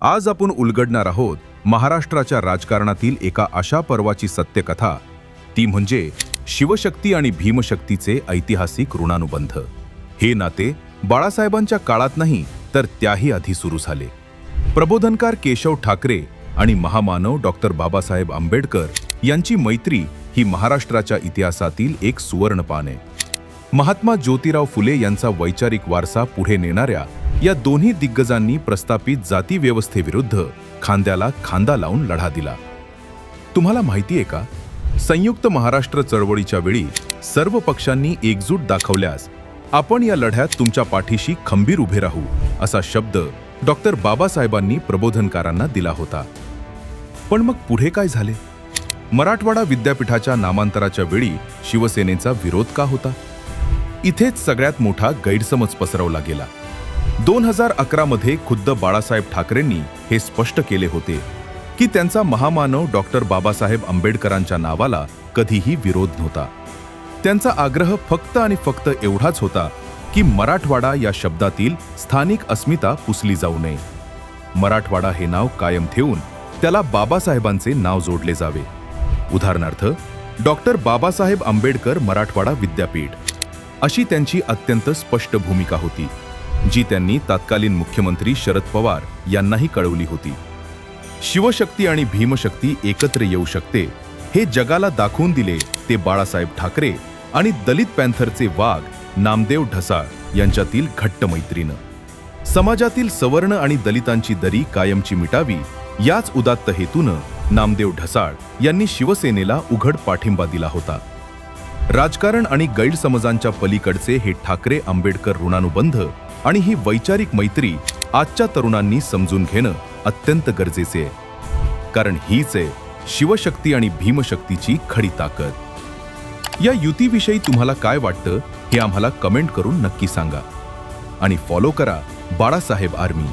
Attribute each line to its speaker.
Speaker 1: आज आपण उलगडणार आहोत महाराष्ट्राच्या राजकारणातील एका अशा पर्वाची सत्यकथा, ती म्हणजे शिवशक्ती आणि भीमशक्तीचे ऐतिहासिक ऋणानुबंध। हे नाते बाळासाहेबांच्या काळात नाही तर त्याही आधी सुरू झाले। प्रबोधनकार केशव ठाकरे आणि महामानव डॉक्टर बाबासाहेब आंबेडकर यांची मैत्री ही महाराष्ट्राच्या इतिहासातील एक सुवर्णपान आहे। महात्मा ज्योतिराव फुले यांचा वैचारिक वारसा पुढे नेणाऱ्या या दोन्ही दिग्गजांनी प्रस्थापित जाती व्यवस्थेविरुद्ध खांद्याला खांदा लावून लढा दिला। तुम्हाला माहिती आहे का, संयुक्त महाराष्ट्र चळवळीच्या वेळी सर्व पक्षांनी एकजूट दाखवल्यास आपण या लढ्यात तुमच्या पाठीशी खंबीर उभे राहू असा शब्द डॉक्टर बाबासाहेबांनी प्रबोधनकारांना दिला होता। पण मग पुढे काय झाले? मराठवाडा विद्यापीठाच्या नामांतराच्या वेळी शिवसेनेचा विरोध का होता? इथेच सगळ्यात मोठा गैरसमज पसरवला गेला। 2011 मध्ये खुद्द बाळासाहेब ठाकरेंनी हे स्पष्ट केले होते की त्यांचा महामानव डॉक्टर बाबासाहेब आंबेडकरांच्या नावाला कधीही विरोध नव्हता। त्यांचा आग्रह फक्त आणि फक्त एवढाच होता की मराठवाडा या शब्दातील स्थानिक अस्मिता पुसली जाऊ नये। मराठवाडा हे नाव कायम ठेवून त्याला बाबासाहेबांचे नाव जोडले जावे। उदाहरणार्थ, डॉक्टर बाबासाहेब आंबेडकर मराठवाडा विद्यापीठ अशी त्यांची अत्यंत स्पष्ट भूमिका होती, जी त्यांनी तत्कालीन मुख्यमंत्री शरद पवार यांनाही कळवली होती। शिवशक्ती आणि भीमशक्ती एकत्र येऊ शकते हे जगाला दाखवून दिले ते बाळासाहेब ठाकरे आणि दलित पॅंथरचे वाघ नामदेव ढसाळ यांच्यातील घट्ट मैत्रीनं। समाजातील सवर्ण आणि दलितांची दरी कायमची मिटावी याच उदात्त हेतूनं नामदेव ढसाळ यांनी शिवसेनेला उघड पाठिंबा दिला होता। राजकारण आणि गैरसमजांच्या पलीकडचे हे ठाकरे आंबेडकर ऋणानुबंध आणि ही वैचारिक मैत्री आजच्या तरुणांनी समजून घेणं अत्यंत गरजेचे आहे, कारण हीच आहे शिवशक्ती आणि भीमशक्तीची खरी ताकद। या युतीविषयी तुम्हाला काय वाटतं हे आम्हाला कमेंट करून नक्की सांगा आणि फॉलो करा बाळासाहेब आर्मी।